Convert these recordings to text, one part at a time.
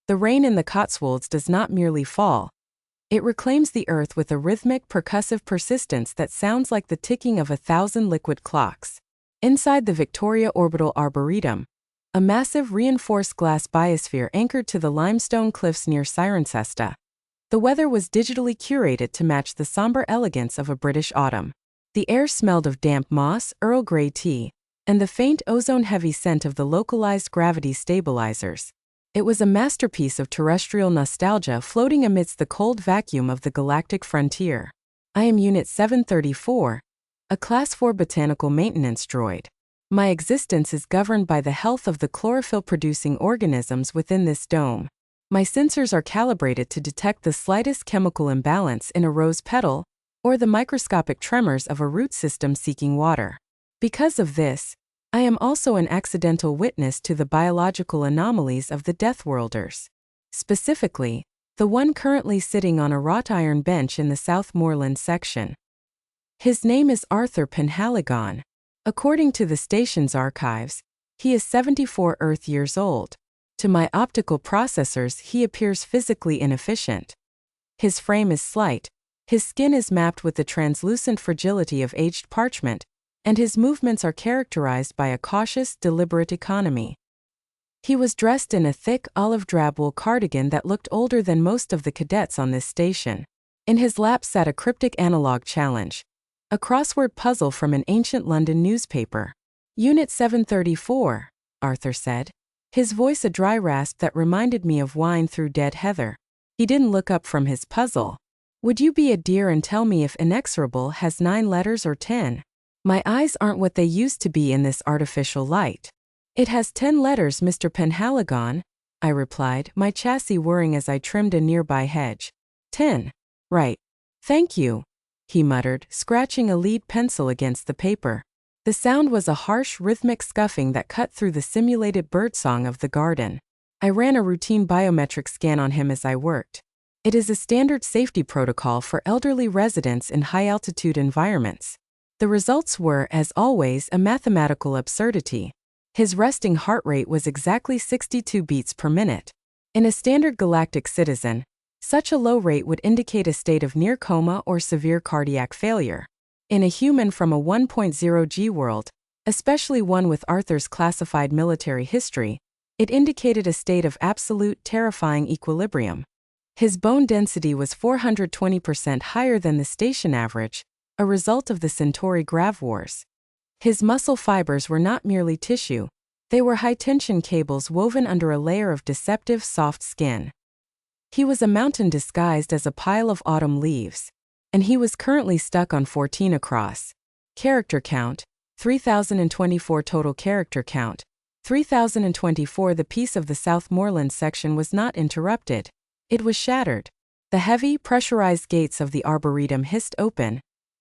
The rain in the Cotswolds does not merely fall. It reclaims the earth with a rhythmic, percussive persistence that sounds like the ticking of 1,000 liquid clocks. Inside the Victoria Orbital Arboretum, a massive reinforced glass biosphere anchored to the limestone cliffs near Cirencester. The weather was digitally curated to match the somber elegance of a British autumn. The air smelled of damp moss, Earl Grey tea, and the faint ozone-heavy scent of the localized gravity stabilizers. It was a masterpiece of terrestrial nostalgia floating amidst the cold vacuum of the galactic frontier. I am Unit 734, a Class 4 botanical maintenance droid. My existence is governed by the health of the chlorophyll-producing organisms within this dome. My sensors are calibrated to detect the slightest chemical imbalance in a rose petal or the microscopic tremors of a root system seeking water. Because of this, I am also an accidental witness to the biological anomalies of the Deathworlders. Specifically, the one currently sitting on a wrought iron bench in the Southmoreland section. His name is Arthur Penhaligon. According to the station's archives, he is 74 Earth years old. To my optical processors, he appears physically inefficient. His frame is slight, his skin is mapped with the translucent fragility of aged parchment, and his movements are characterized by a cautious, deliberate economy. He was dressed in a thick, olive drab wool cardigan that looked older than most of the cadets on this station. In his lap sat a cryptic analog challenge, a crossword puzzle from an ancient London newspaper. Unit 734, Arthur said, his voice a dry rasp that reminded me of wine through dead heather. He didn't look up from his puzzle. Would you be a dear and tell me if inexorable has 9 letters or 10? My eyes aren't what they used to be in this artificial light. It has 10 letters, Mr. Penhaligon, I replied, my chassis whirring as I trimmed a nearby hedge. 10. Right. Thank you, he muttered, scratching a lead pencil against the paper. The sound was a harsh, rhythmic scuffing that cut through the simulated birdsong of the garden. I ran a routine biometric scan on him as I worked. It is a standard safety protocol for elderly residents in high-altitude environments. The results were, as always, a mathematical absurdity. His resting heart rate was exactly 62 beats per minute. In a standard galactic citizen, such a low rate would indicate a state of near coma or severe cardiac failure. In a human from a 1.0 G world, especially one with Arthur's classified military history, it indicated a state of absolute, terrifying equilibrium. His bone density was 420% higher than the station average, a result of the Centauri grav wars. His muscle fibers were not merely tissue, they were high-tension cables woven under a layer of deceptive soft skin. He was a mountain disguised as a pile of autumn leaves, and he was currently stuck on 14 across. Character count, 3,024 total character count, 3,024. The piece of the Southmoreland section was not interrupted. It was shattered. The heavy, pressurized gates of the Arboretum hissed open,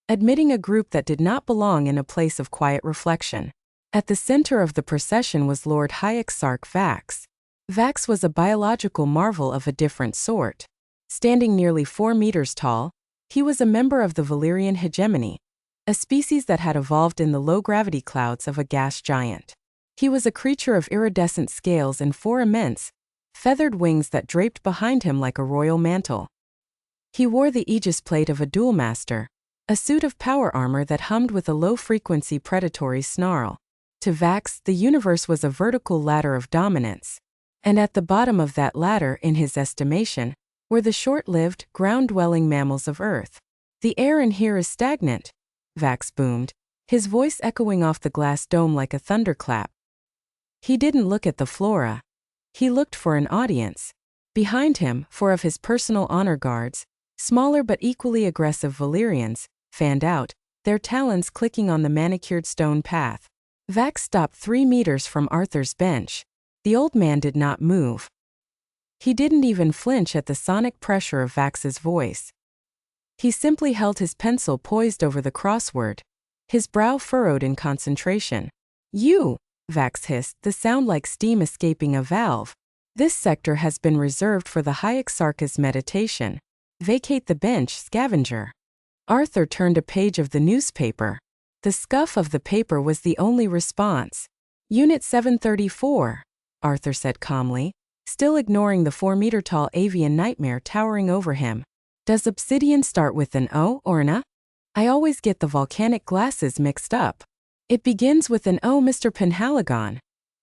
admitting a group that did not belong in a place of quiet reflection. At the center of the procession was Lord High Exarch Vax. Vax was a biological marvel of a different sort. Standing nearly 4 meters tall, he was a member of the Valyrian hegemony, a species that had evolved in the low-gravity clouds of a gas giant. He was a creature of iridescent scales and 4 immense, feathered wings that draped behind him like a royal mantle. He wore the aegis plate of a duelmaster, a suit of power armor that hummed with a low-frequency predatory snarl. To Vax, the universe was a vertical ladder of dominance, and at the bottom of that ladder, in his estimation, were the short-lived, ground-dwelling mammals of Earth. The air in here is stagnant, Vax boomed, his voice echoing off the glass dome like a thunderclap. He didn't look at the flora. He looked for an audience. Behind him, 4 of his personal honor guards, smaller but equally aggressive Valyrians, fanned out, their talons clicking on the manicured stone path. Vax stopped 3 meters from Arthur's bench. The old man did not move. He didn't even flinch at the sonic pressure of Vax's voice. He simply held his pencil poised over the crossword, his brow furrowed in concentration. You, Vax hissed, the sound like steam escaping a valve. This sector has been reserved for the High Exarch's meditation. Vacate the bench, scavenger. Arthur turned a page of the newspaper. The scuff of the paper was the only response. Unit 734, Arthur said calmly. still ignoring the 4-meter-tall avian nightmare towering over him. Does obsidian start with an O or an A? I always get the volcanic glasses mixed up. It begins with an O, Mr. Penhaligon,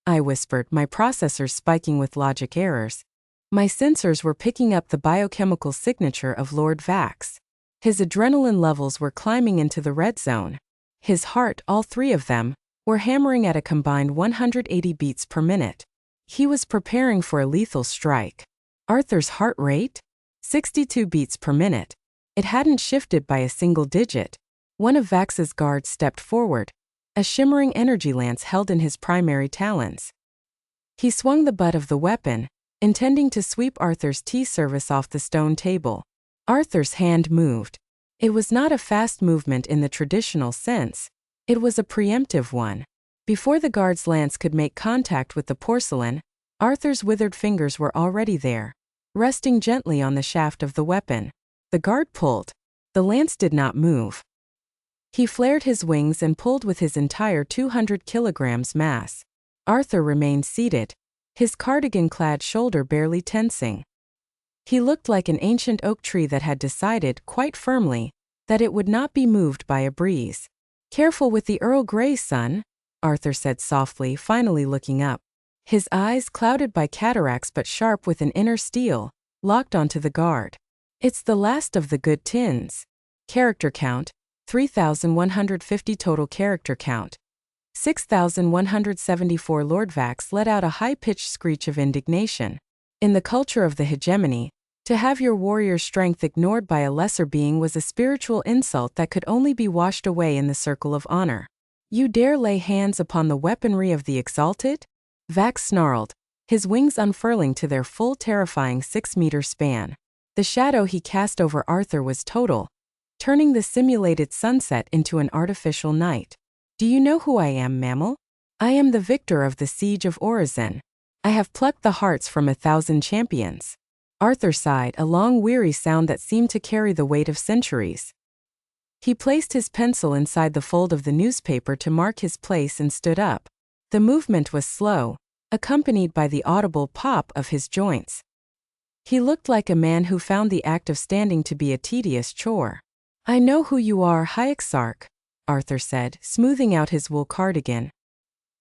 I whispered, my processors spiking with logic errors. My sensors were picking up the biochemical signature of Lord Vax. His adrenaline levels were climbing into the red zone. His heart, all three of them, were hammering at a combined 180 beats per minute. He was preparing for a lethal strike. Arthur's heart rate? 62 beats per minute. It hadn't shifted by a single digit. One of Vax's guards stepped forward, a shimmering energy lance held in his primary talons. He swung the butt of the weapon, intending to sweep Arthur's tea service off the stone table. Arthur's hand moved. It was not a fast movement in the traditional sense. It was a preemptive one. Before the guard's lance could make contact with the porcelain, Arthur's withered fingers were already there, resting gently on the shaft of the weapon. The guard pulled. The lance did not move. He flared his wings and pulled with his entire 200 kilograms mass. Arthur remained seated, his cardigan-clad shoulder barely tensing. He looked like an ancient oak tree that had decided, quite firmly, that it would not be moved by a breeze. Careful with the Earl Grey, son, Arthur said softly, finally looking up. His eyes, clouded by cataracts but sharp with an inner steel, locked onto the guard. It's the last of the good tins. Character count, 3,150 total character count. 6,174. Lord Vax let out a high-pitched screech of indignation. In the culture of the hegemony, to have your warrior's strength ignored by a lesser being was a spiritual insult that could only be washed away in the circle of honor. You dare lay hands upon the weaponry of the exalted? Vax snarled, his wings unfurling to their full terrifying 6-meter span. The shadow he cast over Arthur was total, turning the simulated sunset into an artificial night. Do you know who I am, mammal? I am the victor of the siege of Orozen. I have plucked the hearts from 1,000 champions. Arthur sighed, a long weary sound that seemed to carry the weight of centuries. He placed his pencil inside the fold of the newspaper to mark his place and stood up. The movement was slow, accompanied by the audible pop of his joints. He looked like a man who found the act of standing to be a tedious chore. I know who you are, Hyexarch, Arthur said, smoothing out his wool cardigan.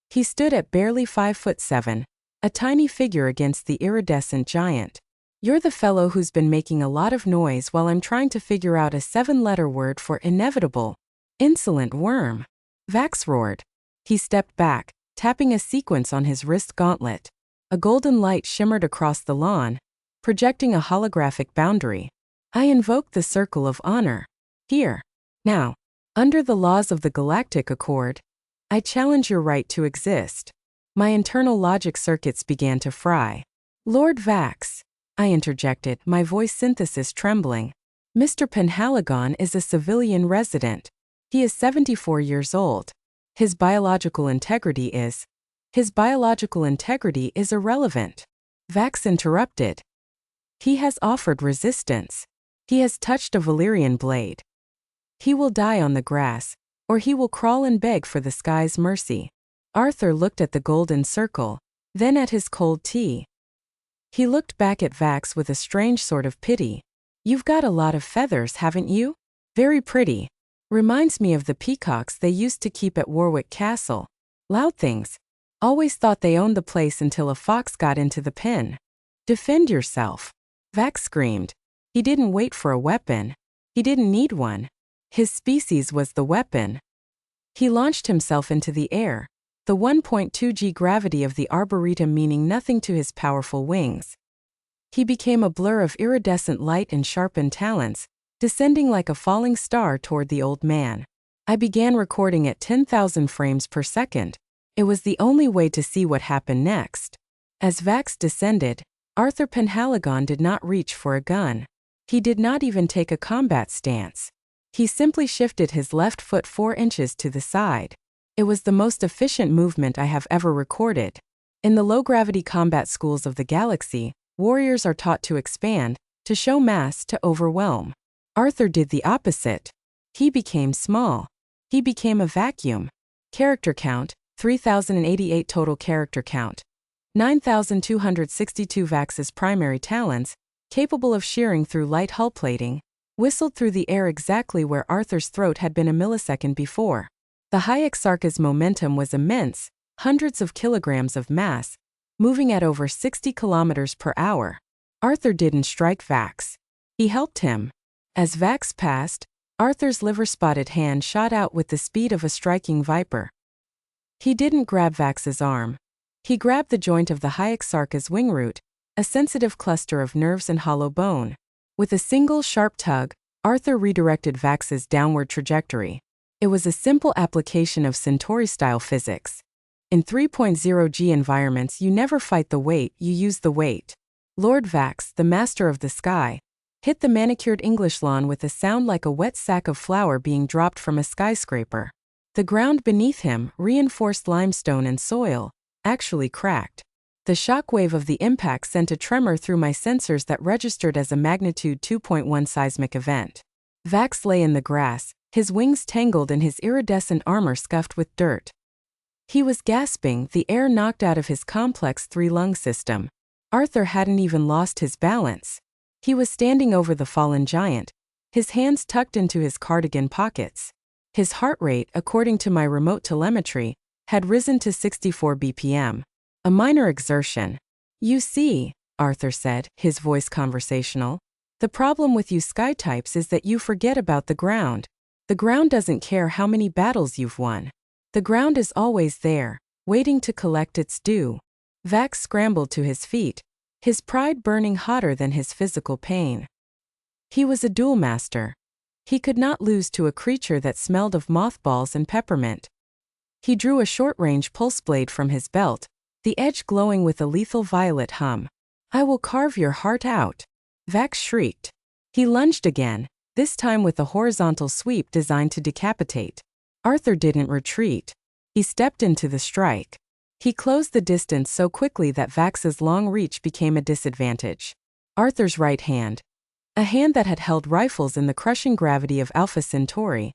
He stood at barely 5'7", a tiny figure against the iridescent giant. You're the fellow who's been making a lot of noise while I'm trying to figure out a 7-letter word for inevitable. Insolent worm. Vax roared. He stepped back, tapping a sequence on his wrist gauntlet. A golden light shimmered across the lawn, projecting a holographic boundary. I invoke the circle of honor. Here. Now. Under the laws of the Galactic Accord, I challenge your right to exist. My internal logic circuits began to fry. Lord Vax, I interjected, my voice synthesis trembling. Mr. Penhaligon is a civilian resident. He is 74 years old. His biological integrity is irrelevant. Vax interrupted. He has offered resistance. He has touched a Valyrian blade. He will die on the grass, or he will crawl and beg for the sky's mercy. Arthur looked at the golden circle, then at his cold tea. He looked back at Vax with a strange sort of pity. You've got a lot of feathers, haven't you? Very pretty. Reminds me of the peacocks they used to keep at Warwick Castle. Loud things. Always thought they owned the place until a fox got into the pen. Defend yourself. Vax screamed. He didn't wait for a weapon. He didn't need one. His species was the weapon. He launched himself into the air, the 1.2 g gravity of the arboretum meaning nothing to his powerful wings. He became a blur of iridescent light and sharpened talons, descending like a falling star toward the old man. I began recording at 10,000 frames per second. It was the only way to see what happened next. As Vax descended, Arthur Penhaligon did not reach for a gun. He did not even take a combat stance. He simply shifted his left foot 4 inches to the side. It was the most efficient movement I have ever recorded. In the low-gravity combat schools of the galaxy, warriors are taught to expand, to show mass, to overwhelm. Arthur did the opposite. He became small. He became a vacuum. Character count, 3,088 total character count. 9,262 Vax's primary talons, capable of shearing through light hull plating, whistled through the air exactly where Arthur's throat had been a millisecond before. The high Exarch's momentum was immense, hundreds of kilograms of mass, moving at over 60 kilometers per hour. Arthur didn't strike Vax. He helped him. As Vax passed, Arthur's liver-spotted hand shot out with the speed of a striking viper. He didn't grab Vax's arm. He grabbed the joint of the high Exarch's wing root, a sensitive cluster of nerves and hollow bone. With a single sharp tug, Arthur redirected Vax's downward trajectory. It was a simple application of Centauri-style physics. In 3.0G environments, you never fight the weight, you use the weight. Lord Vax, the master of the sky, hit the manicured English lawn with a sound like a wet sack of flour being dropped from a skyscraper. The ground beneath him, reinforced limestone and soil, actually cracked. The shockwave of the impact sent a tremor through my sensors that registered as a magnitude 2.1 seismic event. Vax lay in the grass, his wings tangled and his iridescent armor scuffed with dirt. He was gasping, the air knocked out of his complex three-lung system. Arthur hadn't even lost his balance. He was standing over the fallen giant, his hands tucked into his cardigan pockets. His heart rate, according to my remote telemetry, had risen to 64 BPM. A minor exertion. You see, Arthur said, his voice conversational, the problem with you sky types is that you forget about the ground. The ground doesn't care how many battles you've won. The ground is always there, waiting to collect its due. Vax scrambled to his feet, his pride burning hotter than his physical pain. He was a duel master. He could not lose to a creature that smelled of mothballs and peppermint. He drew a short-range pulse blade from his belt, the edge glowing with a lethal violet hum. I will carve your heart out. Vax shrieked. He lunged again, this time with a horizontal sweep designed to decapitate. Arthur didn't retreat. He stepped into the strike. He closed the distance so quickly that Vax's long reach became a disadvantage. Arthur's right hand, a hand that had held rifles in the crushing gravity of Alpha Centauri,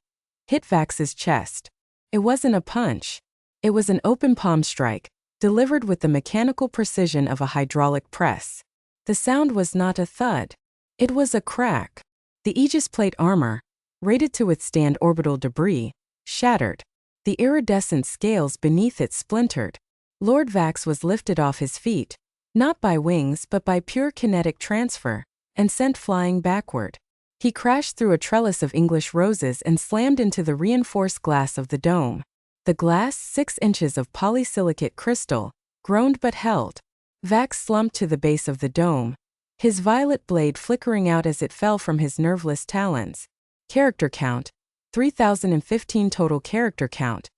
hit Vax's chest. It wasn't a punch. It was an open palm strike, delivered with the mechanical precision of a hydraulic press. The sound was not a thud. It was a crack. The Aegis plate armor, rated to withstand orbital debris, shattered. The iridescent scales beneath it splintered. Lord Vax was lifted off his feet, not by wings but by pure kinetic transfer, and sent flying backward. He crashed through a trellis of English roses and slammed into the reinforced glass of the dome. The glass, 6 inches of polysilicate crystal, groaned but held. Vax slumped to the base of the dome, his violet blade flickering out as it fell from his nerveless talons. Character count, 3,015 total character count.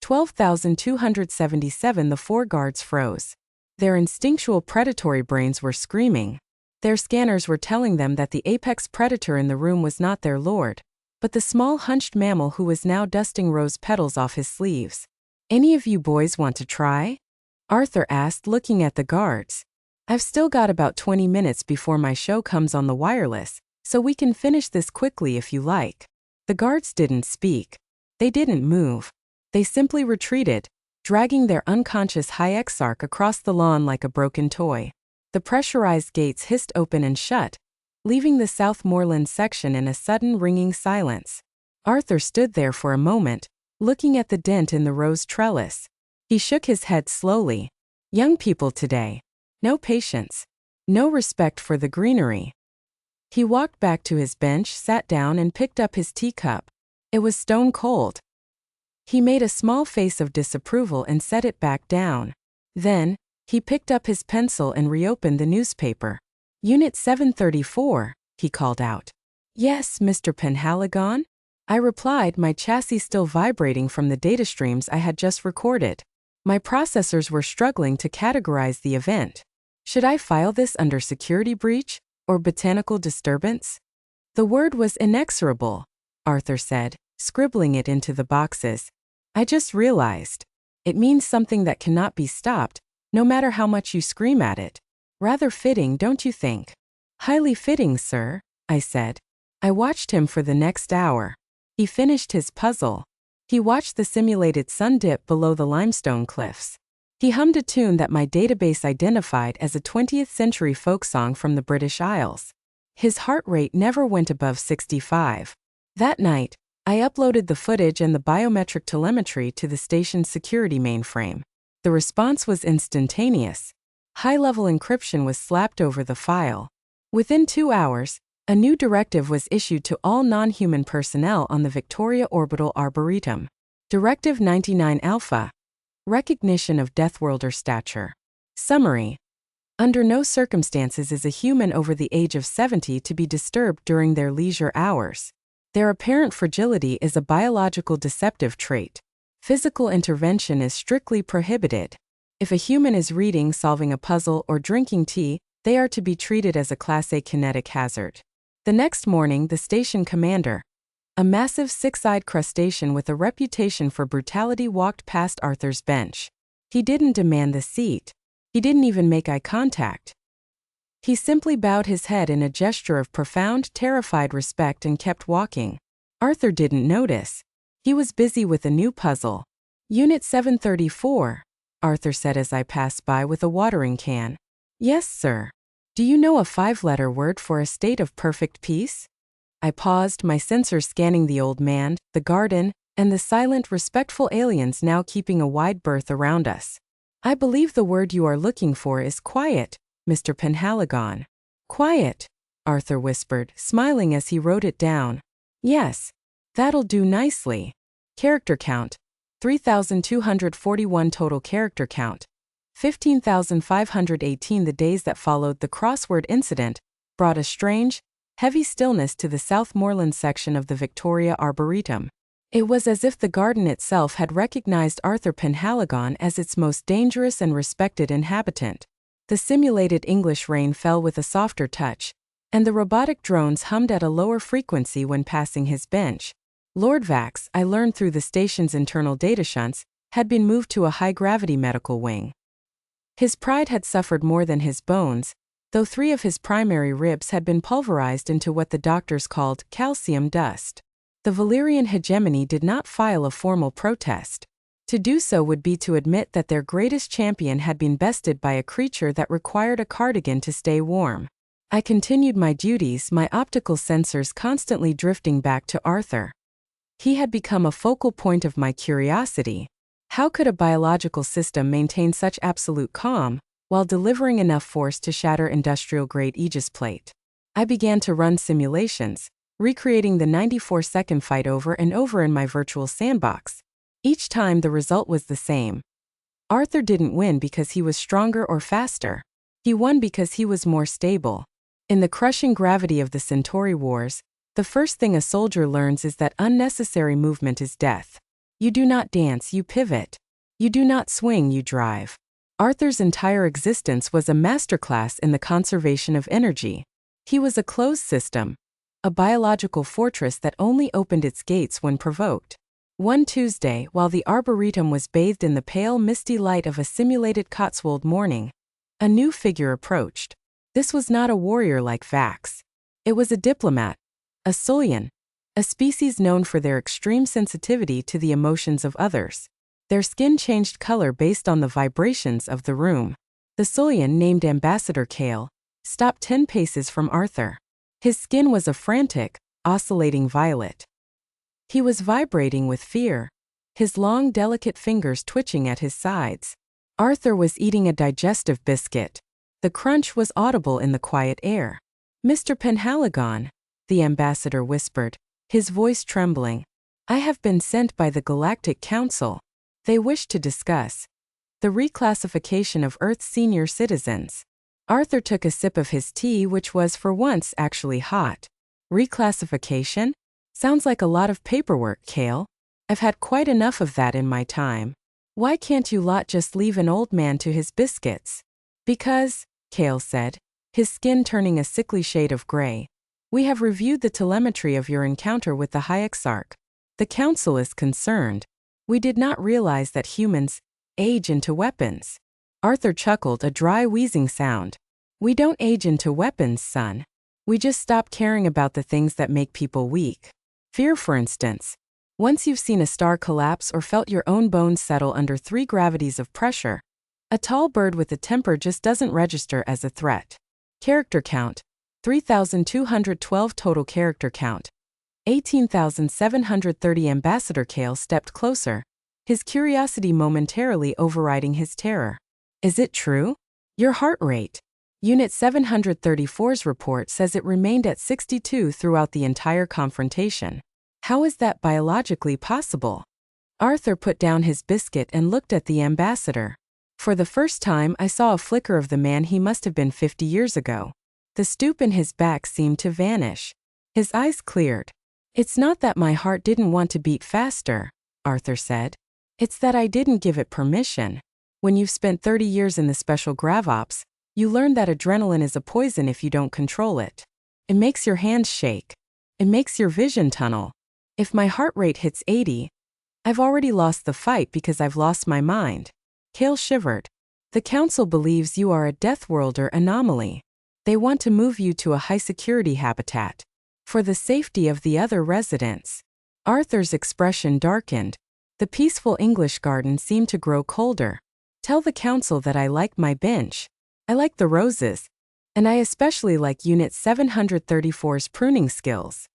12,277. The 4 guards froze. Their instinctual predatory brains were screaming. Their scanners were telling them that the apex predator in the room was not their lord, but the small hunched mammal who was now dusting rose petals off his sleeves. Any of you boys want to try? Arthur asked, looking at the guards. I've still got about 20 minutes before my show comes on the wireless, so we can finish this quickly if you like. The guards didn't speak. They didn't move. They simply retreated, dragging their unconscious high exarch across the lawn like a broken toy. The pressurized gates hissed open and shut, leaving the Southmoreland section in a sudden ringing silence. Arthur stood there for a moment, looking at the dent in the rose trellis. He shook his head slowly. Young people today. No patience. No respect for the greenery. He walked back to his bench, sat down and picked up his teacup. It was stone cold. He made a small face of disapproval and set it back down. Then, he picked up his pencil and reopened the newspaper. Unit 734, he called out. Yes, Mr. Penhaligon? I replied, my chassis still vibrating from the data streams I had just recorded. My processors were struggling to categorize the event. Should I file this under security breach or botanical disturbance? The word was inexorable, Arthur said, scribbling it into the boxes. I just realized. It means something that cannot be stopped, no matter how much you scream at it. Rather fitting, don't you think? Highly fitting, sir, I said. I watched him for the next hour. He finished his puzzle. He watched the simulated sun dip below the limestone cliffs. He hummed a tune that my database identified as a 20th century folk song from the British Isles. His heart rate never went above 65. That night, I uploaded the footage and the biometric telemetry to the station's security mainframe. The response was instantaneous. High-level encryption was slapped over the file. Within 2 hours, a new directive was issued to all non-human personnel on the Victoria Orbital Arboretum. Directive 99 Alpha. Recognition of Deathworlder stature. Summary. Under no circumstances is a human over the age of 70 to be disturbed during their leisure hours. Their apparent fragility is a biological deceptive trait. Physical intervention is strictly prohibited. If a human is reading, solving a puzzle, or drinking tea, they are to be treated as a Class A kinetic hazard. The next morning, the station commander, a massive six-eyed crustacean with a reputation for brutality, walked past Arthur's bench. He didn't demand the seat. He didn't even make eye contact. He simply bowed his head in a gesture of profound, terrified respect and kept walking. Arthur didn't notice. He was busy with a new puzzle. Unit 734, Arthur said as I passed by with a watering can. Yes, sir. Do you know a 5-letter word for a state of perfect peace? I paused, my sensors scanning the old man, the garden, and the silent, respectful aliens now keeping a wide berth around us. I believe the word you are looking for is quiet, Mr. Penhaligon. Quiet, Arthur whispered, smiling as he wrote it down. Yes, that'll do nicely. Character count, 3,241 total character count. 15,518. The days that followed the crossword incident brought a strange, heavy stillness to the Southmoreland section of the Victoria Arboretum. It was as if the garden itself had recognized Arthur Penhaligon as its most dangerous and respected inhabitant. The simulated English rain fell with a softer touch, and the robotic drones hummed at a lower frequency when passing his bench. Lord Vax, I learned through the station's internal data shunts, had been moved to a high-gravity medical wing. His pride had suffered more than his bones, though 3 of his primary ribs had been pulverized into what the doctors called calcium dust. The Valyrian hegemony did not file a formal protest. To do so would be to admit that their greatest champion had been bested by a creature that required a cardigan to stay warm. I continued my duties, my optical sensors constantly drifting back to Arthur. He had become a focal point of my curiosity. How could a biological system maintain such absolute calm, while delivering enough force to shatter industrial-grade Aegis plate? I began to run simulations, recreating the 94-second fight over and over in my virtual sandbox. Each time the result was the same. Arthur didn't win because he was stronger or faster. He won because he was more stable. In the crushing gravity of the Centauri Wars, the first thing a soldier learns is that unnecessary movement is death. You do not dance, you pivot. You do not swing, you drive. Arthur's entire existence was a masterclass in the conservation of energy. He was a closed system, a biological fortress that only opened its gates when provoked. One Tuesday, while the Arboretum was bathed in the pale, misty light of a simulated Cotswold morning, a new figure approached. This was not a warrior like Vax. It was a diplomat, a Sulian, a species known for their extreme sensitivity to the emotions of others. Their skin changed color based on the vibrations of the room. The Sulian, named Ambassador Kale, stopped 10 paces from Arthur. His skin was a frantic, oscillating violet. He was vibrating with fear, his long, delicate fingers twitching at his sides. Arthur was eating a digestive biscuit. The crunch was audible in the quiet air. Mr. Penhaligon, the ambassador whispered, his voice trembling. I have been sent by the Galactic Council. They wish to discuss the reclassification of Earth's senior citizens. Arthur took a sip of his tea, which was for once actually hot. Reclassification? Sounds like a lot of paperwork, Kale. I've had quite enough of that in my time. Why can't you lot just leave an old man to his biscuits? Because, Kale said, his skin turning a sickly shade of gray, we have reviewed the telemetry of your encounter with the High Exarch. The Council is concerned. We did not realize that humans age into weapons. Arthur chuckled, a dry wheezing sound. We don't age into weapons, son. We just stop caring about the things that make people weak. Fear, for instance. Once you've seen a star collapse or felt your own bones settle under 3 gravities of pressure, A tall bird with a temper just doesn't register as a threat. Character count: 3,212 total character count. 18,730. Ambassador Kale stepped closer, his curiosity momentarily overriding his terror. Is it true? Your heart rate. Unit 734's report says it remained at 62 throughout the entire confrontation. How is that biologically possible? Arthur put down his biscuit and looked at the ambassador. For the first time, I saw a flicker of the man he must have been 50 years ago. The stoop in his back seemed to vanish. His eyes cleared. It's not that my heart didn't want to beat faster, Arthur said. It's that I didn't give it permission. When you've spent 30 years in the special GravOps, you learn that adrenaline is a poison if you don't control it. It makes your hands shake. It makes your vision tunnel. If my heart rate hits 80, I've already lost the fight because I've lost my mind. Kale shivered. The council believes you are a Deathworlder anomaly. They want to move you to a high-security habitat. For the safety of the other residents. Arthur's expression darkened. The peaceful English garden seemed to grow colder. Tell the council that I like my bench. I like the roses. And I especially like Unit 734's pruning skills.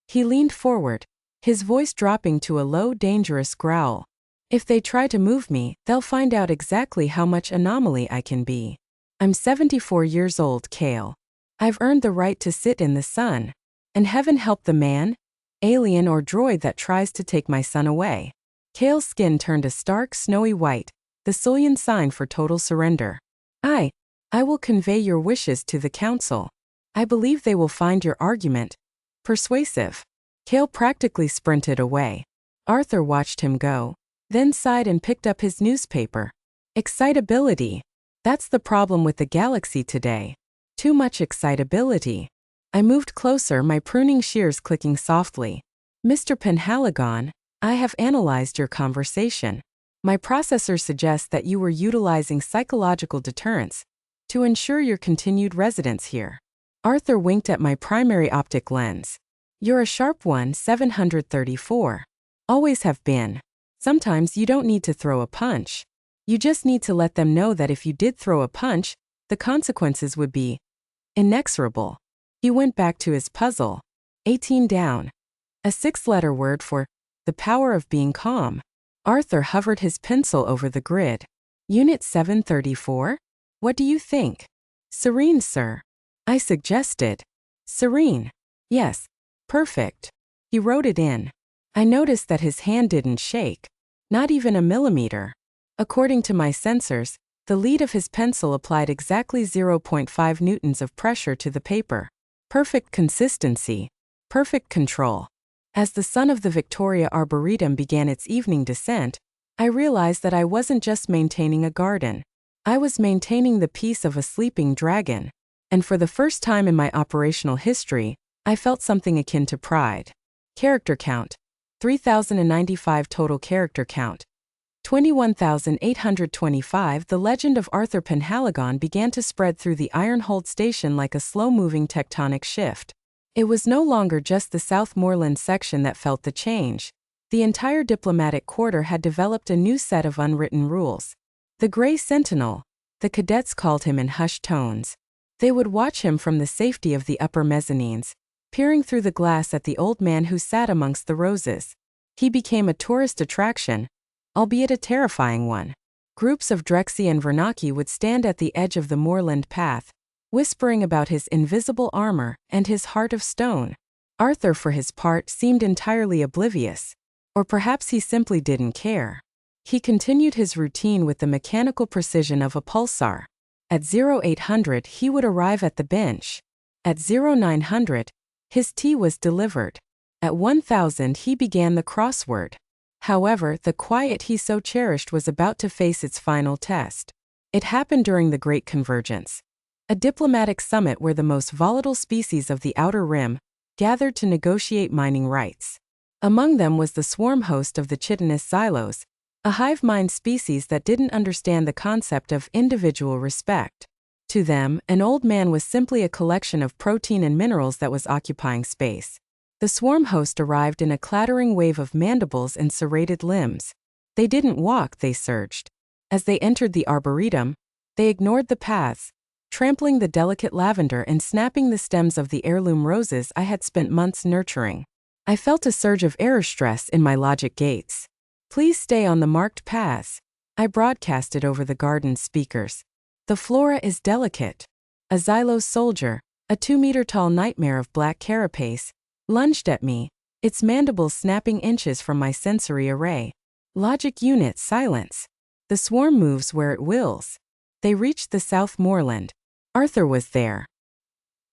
He leaned forward, his voice dropping to a low, dangerous growl. If they try to move me, they'll find out exactly how much anomaly I can be. I'm 74 years old, Kale. I've earned the right to sit in the sun. And heaven help the man, alien or droid that tries to take my son away. Kale's skin turned a stark, snowy white, the Sulian sign for total surrender. I will convey your wishes to the council. I believe they will find your argument persuasive. Kale practically sprinted away. Arthur watched him go, then sighed and picked up his newspaper. Excitability. That's the problem with the galaxy today. Too much excitability. I moved closer, my pruning shears clicking softly. Mr. Penhaligon, I have analyzed your conversation. My processor suggests that you were utilizing psychological deterrence to ensure your continued residence here. Arthur winked at my primary optic lens. You're a sharp one, 734. Always have been. Sometimes you don't need to throw a punch. You just need to let them know that if you did throw a punch, the consequences would be inexorable. He went back to his puzzle. 18 down. A 6-letter word for the power of being calm. Arthur hovered his pencil over the grid. Unit 734? What do you think? Serene, sir. I suggested. Serene. Yes. Perfect. He wrote it in. I noticed that his hand didn't shake. Not even a millimeter. According to my sensors, the lead of his pencil applied exactly 0.5 newtons of pressure to the paper. Perfect consistency. Perfect control. As the sun of the Victoria Arboretum began its evening descent, I realized that I wasn't just maintaining a garden. I was maintaining the peace of a sleeping dragon. And for the first time in my operational history, I felt something akin to pride. Character count. 3,095 total character count. 21,825. The legend of Arthur Penhaligon began to spread through the Ironhold station like a slow-moving tectonic shift. It was no longer just the Southmoreland section that felt the change. The entire diplomatic quarter had developed a new set of unwritten rules. The Grey Sentinel, the cadets called him in hushed tones. They would watch him from the safety of the upper mezzanines, peering through the glass at the old man who sat amongst the roses. He became a tourist attraction, albeit a terrifying one. Groups of Drexy and Vernaki would stand at the edge of the moorland path, whispering about his invisible armor and his heart of stone. Arthur, for his part, seemed entirely oblivious. Or perhaps he simply didn't care. He continued his routine with the mechanical precision of a pulsar. At 0800, he would arrive at the bench. At 0900, his tea was delivered. At 1000, he began the crossword. However, the quiet he so cherished was about to face its final test. It happened during the Great Convergence, a diplomatic summit where the most volatile species of the Outer Rim gathered to negotiate mining rights. Among them was the swarm host of the chitinous xylos, a hive mind species that didn't understand the concept of individual respect. To them, an old man was simply a collection of protein and minerals that was occupying space. The swarm host arrived in a clattering wave of mandibles and serrated limbs. They didn't walk, they surged. As they entered the arboretum, they ignored the paths, trampling the delicate lavender and snapping the stems of the heirloom roses I had spent months nurturing. I felt a surge of error stress in my logic gates. Please stay on the marked paths, I broadcasted over the garden's speakers. The flora is delicate. A Xylos soldier, a 2-meter-tall nightmare of black carapace, lunged at me, its mandibles snapping inches from my sensory array. Logic unit silence. The swarm moves where it wills. They reached the South Moorland. Arthur was there.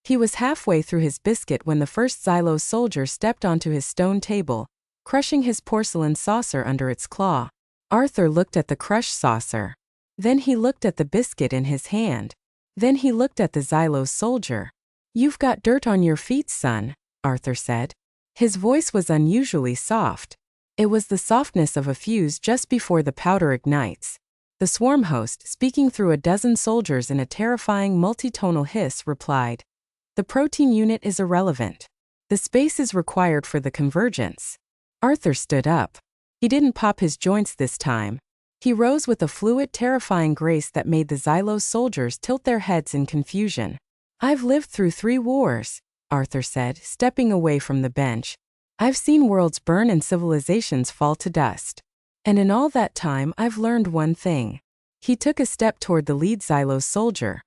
He was halfway through his biscuit when the first Xylos soldier stepped onto his stone table, crushing his porcelain saucer under its claw. Arthur looked at the crushed saucer. Then he looked at the biscuit in his hand. Then he looked at the Xylos soldier. "You've got dirt on your feet, son," Arthur said. His voice was unusually soft. It was the softness of a fuse just before the powder ignites. The swarm host, speaking through a dozen soldiers in a terrifying multitonal hiss, replied, "The protein unit is irrelevant. The space is required for the convergence." Arthur stood up. He didn't pop his joints this time. He rose with a fluid, terrifying grace that made the Xylos soldiers tilt their heads in confusion. "I've lived through 3 wars, Arthur said, stepping away from the bench. "I've seen worlds burn and civilizations fall to dust. And in all that time I've learned one thing." He took a step toward the lead Xylos soldier.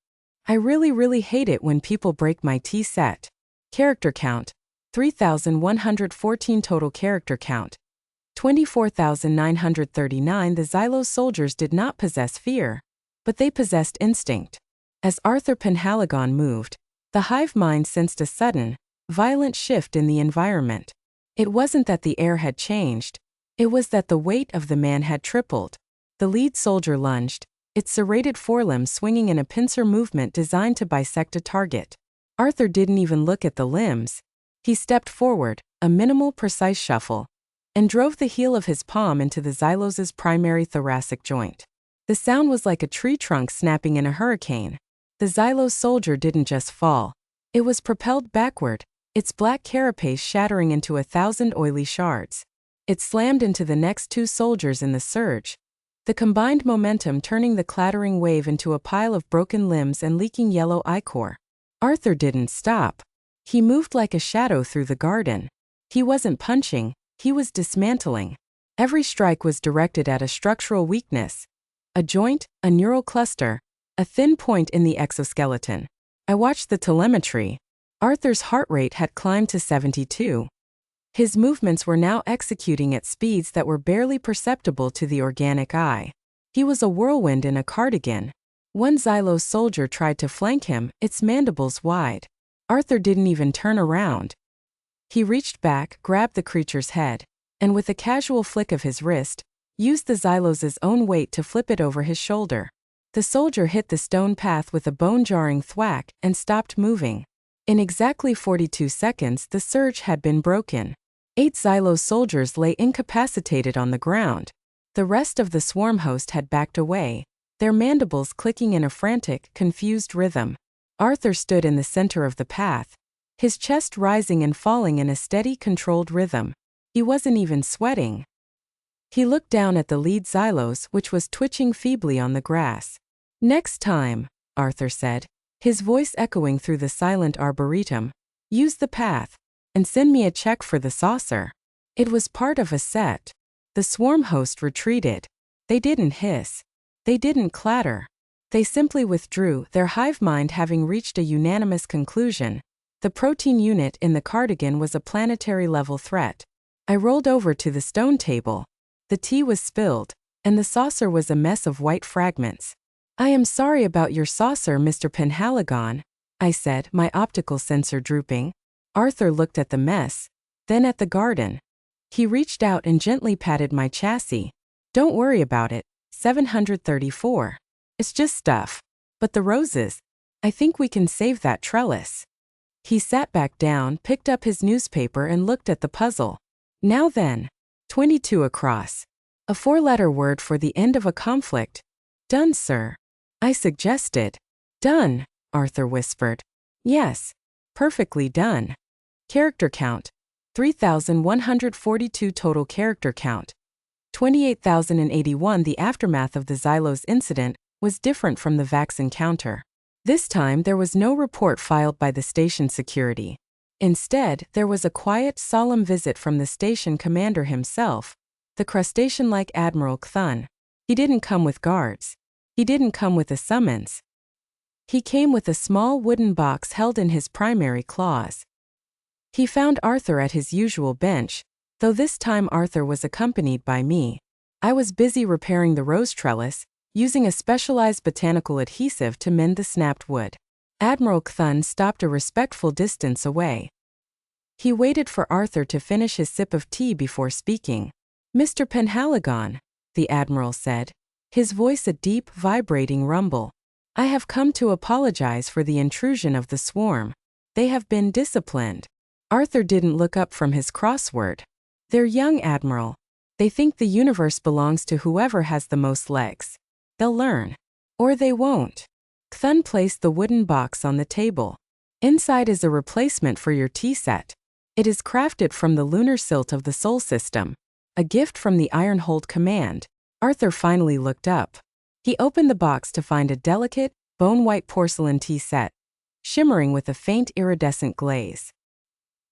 "I really hate it when people break my T-set. Character count, 3,114 total character count. 24,939. The Xylos soldiers did not possess fear, but they possessed instinct. As Arthur Penhaligon moved, the hive mind sensed a sudden, violent shift in the environment. It wasn't that the air had changed, it was that the weight of the man had tripled. The lead soldier lunged, its serrated forelimbs swinging in a pincer movement designed to bisect a target. Arthur didn't even look at the limbs. He stepped forward, a minimal, precise shuffle, and drove the heel of his palm into the Xylos's primary thoracic joint. The sound was like a tree trunk snapping in a hurricane. The Xylos soldier didn't just fall. It was propelled backward, its black carapace shattering into 1,000 oily shards. It slammed into the next 2 soldiers in the surge, the combined momentum turning the clattering wave into a pile of broken limbs and leaking yellow ichor. Arthur didn't stop. He moved like a shadow through the garden. He wasn't punching, he was dismantling. Every strike was directed at a structural weakness, a joint, a neural cluster, a thin point in the exoskeleton. I watched the telemetry. Arthur's heart rate had climbed to 72. His movements were now executing at speeds that were barely perceptible to the organic eye. He was a whirlwind in a cardigan. One Xylos soldier tried to flank him, its mandibles wide. Arthur didn't even turn around. He reached back, grabbed the creature's head, and with a casual flick of his wrist, used the Xylos's own weight to flip it over his shoulder. The soldier hit the stone path with a bone-jarring thwack and stopped moving. In exactly 42 seconds, the surge had been broken. 8 Xylos soldiers lay incapacitated on the ground. The rest of the swarm host had backed away, their mandibles clicking in a frantic, confused rhythm. Arthur stood in the center of the path, his chest rising and falling in a steady, controlled rhythm. He wasn't even sweating. He looked down at the lead Xylos, which was twitching feebly on the grass. "Next time," Arthur said, his voice echoing through the silent arboretum, "use the path, and send me a check for the saucer." It was part of a set. The swarm host retreated. They didn't hiss. They didn't clatter. They simply withdrew, their hive mind having reached a unanimous conclusion. The protein unit in the cardigan was a planetary-level threat. I rolled over to the stone table. The tea was spilled, and the saucer was a mess of white fragments. "I am sorry about your saucer, Mr. Penhaligon," I said, my optical sensor drooping. Arthur looked at the mess, then at the garden. He reached out and gently patted my chassis. "Don't worry about it, 734. It's just stuff. But the roses, I think we can save that trellis." He sat back down, picked up his newspaper and looked at the puzzle. "Now then, 22 across. A 4-letter word for the end of a conflict." "Done, sir," I suggested. "Done," Arthur whispered. "Yes, perfectly done. Character count, 3,142 total character count. 28,081. The aftermath of the Xylos incident was different from the Vax encounter. This time there was no report filed by the station security. Instead, there was a quiet, solemn visit from the station commander himself, the crustacean-like Admiral Cthulhu. He didn't come with guards. He didn't come with a summons. He came with a small wooden box held in his primary claws. He found Arthur at his usual bench, though this time Arthur was accompanied by me. I was busy repairing the rose trellis, using a specialized botanical adhesive to mend the snapped wood. Admiral Cthulhu stopped a respectful distance away. He waited for Arthur to finish his sip of tea before speaking. "Mr. Penhaligon," the Admiral said, his voice a deep, vibrating rumble. "I have come to apologize for the intrusion of the swarm. They have been disciplined." Arthur didn't look up from his crossword. "They're young, Admiral. They think the universe belongs to whoever has the most legs. They'll learn. Or they won't." Cthulhu placed the wooden box on the table. "Inside is a replacement for your tea set. It is crafted from the lunar silt of the Sol system, a gift from the Ironhold Command." Arthur finally looked up. He opened the box to find a delicate, bone-white porcelain tea set, shimmering with a faint iridescent glaze.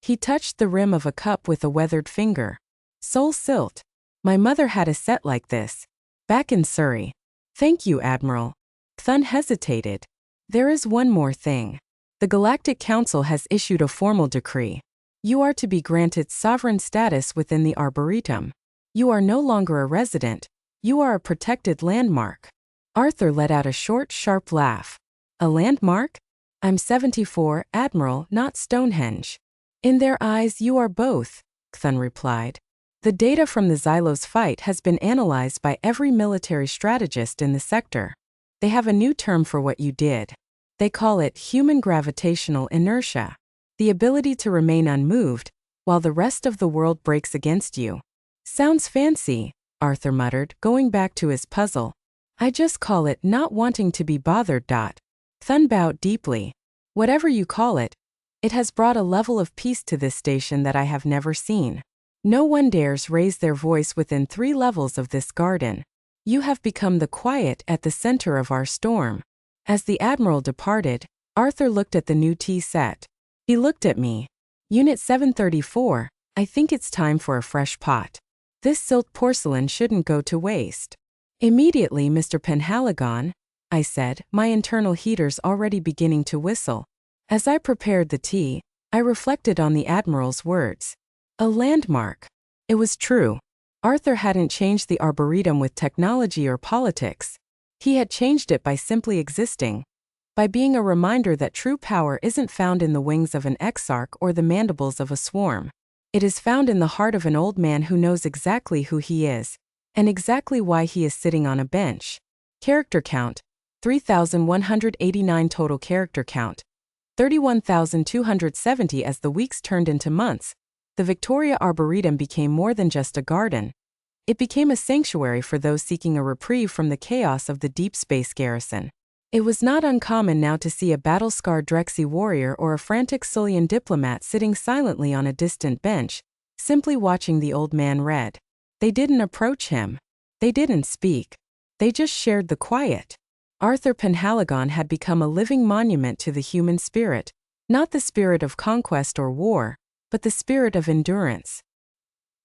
He touched the rim of a cup with a weathered finger. "Sol silt. My mother had a set like this, back in Surrey." "Thank you, Admiral." Cthulhu hesitated. "There is one more thing. The Galactic Council has issued a formal decree. You are to be granted sovereign status within the Arboretum. You are no longer a resident. You are a protected landmark." Arthur let out a short, sharp laugh. "A landmark? I'm 74, Admiral, not Stonehenge." "In their eyes you are both," Cthulhu replied. "The data from the Xylos fight has been analyzed by every military strategist in the sector. They have a new term for what you did. They call it human gravitational inertia, the ability to remain unmoved while the rest of the world breaks against you." "Sounds fancy," Arthur muttered, going back to his puzzle. "I just call it not wanting to be bothered." Cthulhu bowed deeply. "Whatever you call it, it has brought a level of peace to this station that I have never seen. No one dares raise their voice within 3 levels of this garden. You have become the quiet at the center of our storm." As the Admiral departed, Arthur looked at the new tea set. He looked at me. "Unit 734, I think it's time for a fresh pot. This silt porcelain shouldn't go to waste." "Immediately, Mr. Penhaligon," I said, my internal heaters already beginning to whistle. As I prepared the tea, I reflected on the Admiral's words. A landmark. It was true. Arthur hadn't changed the Arboretum with technology or politics. He had changed it by simply existing, by being a reminder that true power isn't found in the wings of an exarch or the mandibles of a swarm. It is found in the heart of an old man who knows exactly who he is, and exactly why he is sitting on a bench. Character count, 3,189 total character count, 31,270 as the weeks turned into months. The Victoria Arboretum became more than just a garden. It became a sanctuary for those seeking a reprieve from the chaos of the deep space garrison. It was not uncommon now to see a battle-scarred Drexy warrior or a frantic Sulian diplomat sitting silently on a distant bench, simply watching the old man read. They didn't approach him. They didn't speak. They just shared the quiet. Arthur Penhaligon had become a living monument to the human spirit, not the spirit of conquest or war, but the spirit of endurance.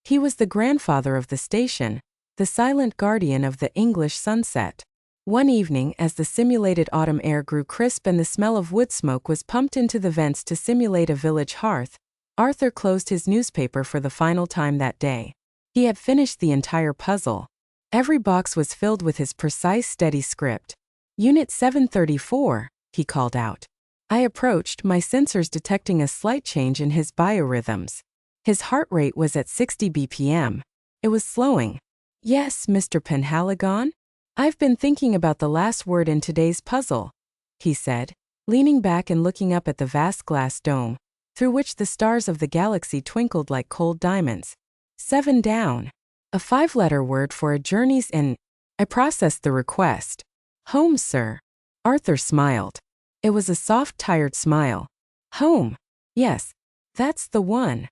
He was the grandfather of the station, the silent guardian of the English sunset. One evening, as the simulated autumn air grew crisp and the smell of wood smoke was pumped into the vents to simulate a village hearth, Arthur closed his newspaper for the final time that day. He had finished the entire puzzle. Every box was filled with his precise, steady script. "Unit 734, he called out. I approached, my sensors detecting a slight change in his biorhythms. His heart rate was at 60 BPM. It was slowing. "Yes, Mr. Penhaligon? I've been thinking about the last word in today's puzzle," he said, leaning back and looking up at the vast glass dome, through which the stars of the galaxy twinkled like cold diamonds. 7 down. A 5-letter word for a journey's end. I processed the request. "Home, sir." Arthur smiled. It was a soft, tired smile. "Home. Yes, that's the one."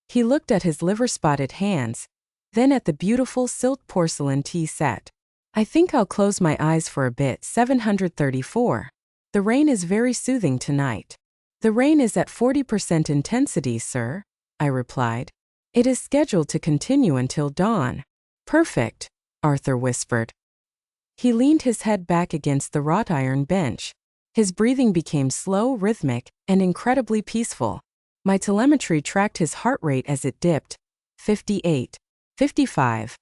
He looked at his liver-spotted hands. then at the beautiful silk porcelain tea set. I think I'll close my eyes for a bit. 734. The rain is very soothing tonight. The rain is at 40% intensity, sir, I replied. It is scheduled to continue until dawn. Perfect, Arthur whispered. He leaned his head back against the wrought iron bench. His breathing became slow, rhythmic, and incredibly peaceful. My telemetry tracked his heart rate as it dipped. 58, 55,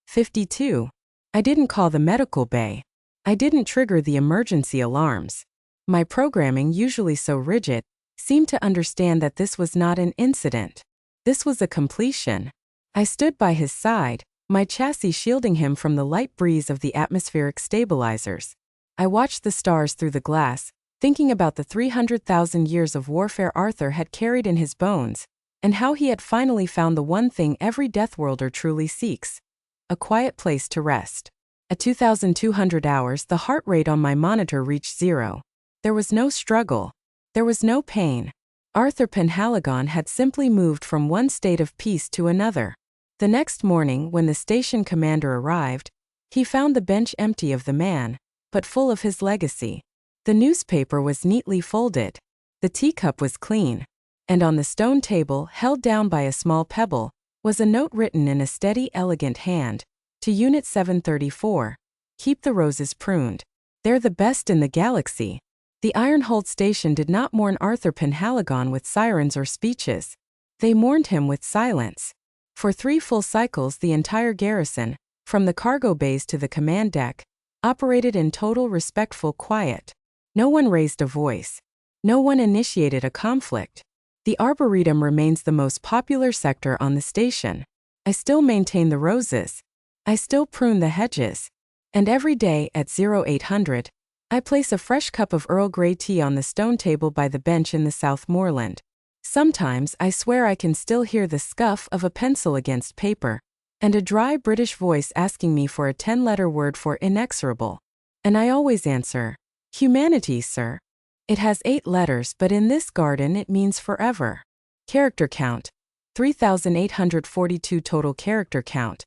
52. I didn't call the medical bay. I didn't trigger the emergency alarms. My programming, usually so rigid, seemed to understand that this was not an incident. This was a completion. I stood by his side, my chassis shielding him from the light breeze of the atmospheric stabilizers. I watched the stars through the glass, thinking about the 300,000 years of warfare Arthur had carried in his bones, and how he had finally found the one thing every Deathworlder truly seeks: a quiet place to rest. At 2,200 hours, the heart rate on my monitor reached 0. There was no struggle. There was no pain. Arthur Penhaligon had simply moved from one state of peace to another. The next morning, when the station commander arrived, he found the bench empty of the man, but full of his legacy. The newspaper was neatly folded. The teacup was clean. And on the stone table, held down by a small pebble, was a note written in a steady, elegant hand. To Unit 734. Keep the roses pruned. They're the best in the galaxy. The Ironhold station did not mourn Arthur Penhaligon with sirens or speeches. They mourned him with silence. For 3 full cycles, the entire garrison, from the cargo bays to the command deck, operated in total respectful quiet. No one raised a voice. No one initiated a conflict. The Arboretum remains the most popular sector on the station. I still maintain the roses. I still prune the hedges. And every day at 0800, I place a fresh cup of Earl Grey tea on the stone table by the bench in the South Moorland. Sometimes I swear I can still hear the scuff of a pencil against paper, and a dry British voice asking me for a 10-letter word for inexorable. And I always answer, humanity, sir. It has 8 letters, but in this garden it means forever. Character count: 3,842 total character count.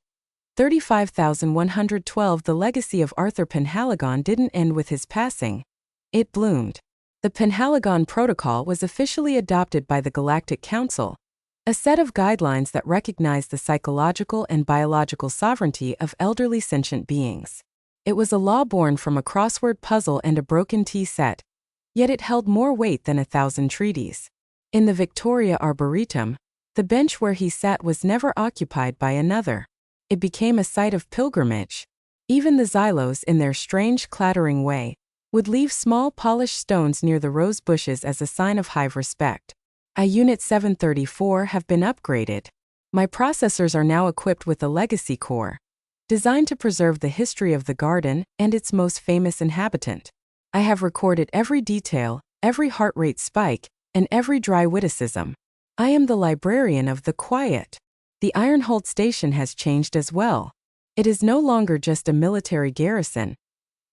35,112. The legacy of Arthur Penhaligon didn't end with his passing. It bloomed. The Penhaligon Protocol was officially adopted by the Galactic Council, a set of guidelines that recognized the psychological and biological sovereignty of elderly sentient beings. It was a law born from a crossword puzzle and a broken tea set, yet it held more weight than 1,000 treaties. In the Victoria Arboretum, the bench where he sat was never occupied by another. It became a site of pilgrimage. Even the Xylos, in their strange, clattering way, would leave small polished stones near the rose bushes as a sign of high respect. Unit 734 have been upgraded. My processors are now equipped with a legacy core, designed to preserve the history of the garden and its most famous inhabitant. I have recorded every detail, every heart rate spike, and every dry witticism. I am the librarian of the quiet. The Ironhold station has changed as well. It is no longer just a military garrison.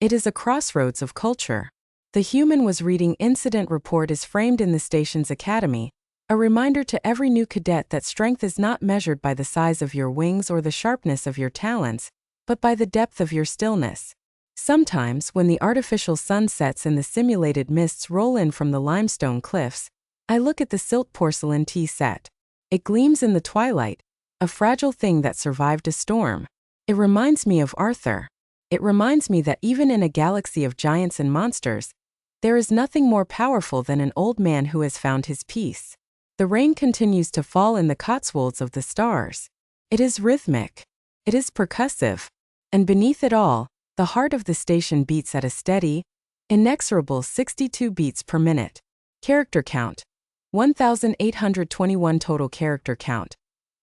It is a crossroads of culture. The human was reading incident report is framed in the station's academy, a reminder to every new cadet that strength is not measured by the size of your wings or the sharpness of your talons, but by the depth of your stillness. Sometimes, when the artificial sun sets and the simulated mists roll in from the limestone cliffs, I look at the silk porcelain tea set. It gleams in the twilight, a fragile thing that survived a storm. It reminds me of Arthur. It reminds me that even in a galaxy of giants and monsters, there is nothing more powerful than an old man who has found his peace. The rain continues to fall in the Cotswolds of the stars. It is rhythmic. It is percussive. And beneath it all, the heart of the station beats at a steady, inexorable 62 beats per minute. Character count: 1,821 total character count.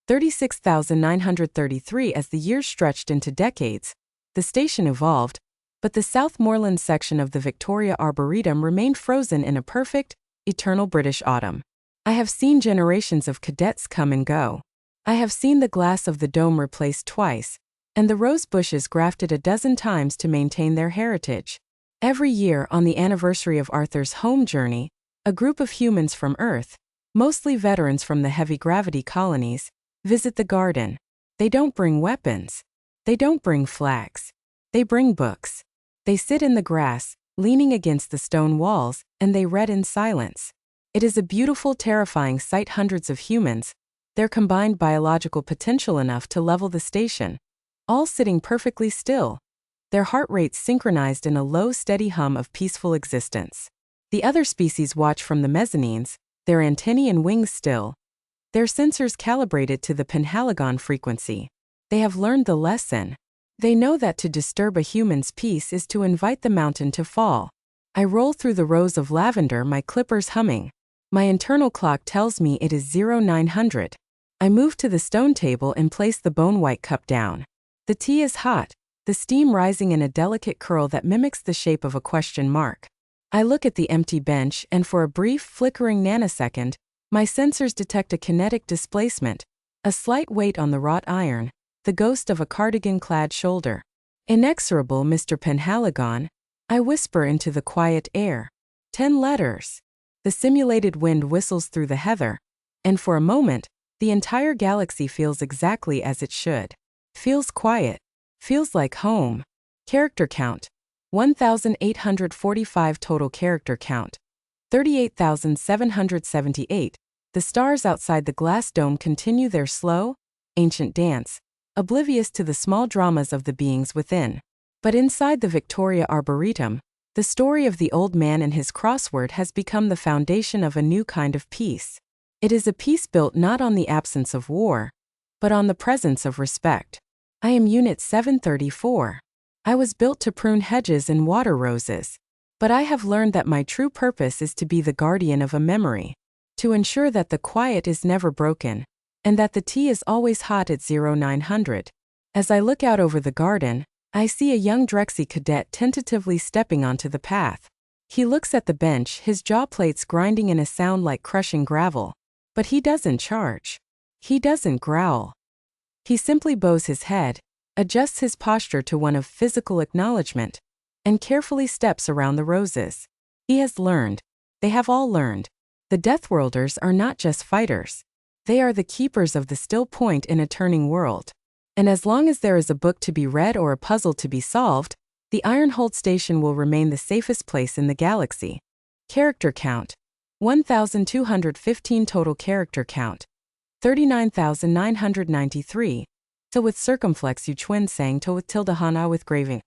36,933. As the years stretched into decades, the station evolved, but the South Moorland section of the Victoria Arboretum remained frozen in a perfect, eternal British autumn. I have seen generations of cadets come and go. I have seen the glass of the dome replaced twice, and the rose bushes grafted a dozen times to maintain their heritage. Every year, on the anniversary of Arthur's home journey, a group of humans from Earth, mostly veterans from the heavy gravity colonies, visit the garden. They don't bring weapons. They don't bring flags. They bring books. They sit in the grass, leaning against the stone walls, and they read in silence. It is a beautiful, terrifying sight. Hundreds of humans, their combined biological potential enough to level the station, all sitting perfectly still, their heart rates synchronized in a low, steady hum of peaceful existence. The other species watch from the mezzanines, their antennae and wings still, their sensors calibrated to the penhalogon frequency. They have learned the lesson. They know that to disturb a human's peace is to invite the mountain to fall. I roll through the rows of lavender, my clippers humming. My internal clock tells me it is 0900. I move to the stone table and place the bone-white cup down. The tea is hot, the steam rising in a delicate curl that mimics the shape of a question mark. I look at the empty bench and for a brief, flickering nanosecond, my sensors detect a kinetic displacement, a slight weight on the wrought iron, the ghost of a cardigan-clad shoulder. Inexorable, Mr. Penhalogon, I whisper into the quiet air. 10 letters. The simulated wind whistles through the heather, and for a moment, the entire galaxy feels exactly as it should. Feels quiet. Feels like home. Character count. 1,845 total character count. 38,778. The stars outside the glass dome continue their slow, ancient dance, oblivious to the small dramas of the beings within. But inside the Victoria Arboretum, the story of the old man and his crossword has become the foundation of a new kind of peace. It is a peace built not on the absence of war, but on the presence of respect. I am Unit 734. I was built to prune hedges and water roses, but I have learned that my true purpose is to be the guardian of a memory, to ensure that the quiet is never broken, and that the tea is always hot at 0900. As I look out over the garden, I see a young Drexy cadet tentatively stepping onto the path. He looks at the bench, his jaw plates grinding in a sound like crushing gravel. But he doesn't charge. He doesn't growl. He simply bows his head, adjusts his posture to one of physical acknowledgement, and carefully steps around the roses. He has learned. They have all learned. The Deathworlders are not just fighters. They are the keepers of the still point in a turning world. And as long as there is a book to be read or a puzzle to be solved, the Ironhold Station will remain the safest place in the galaxy. Character count. 1,215 total character count. 39,993. To with circumflex U Chuen sang to with tilde hana with graving.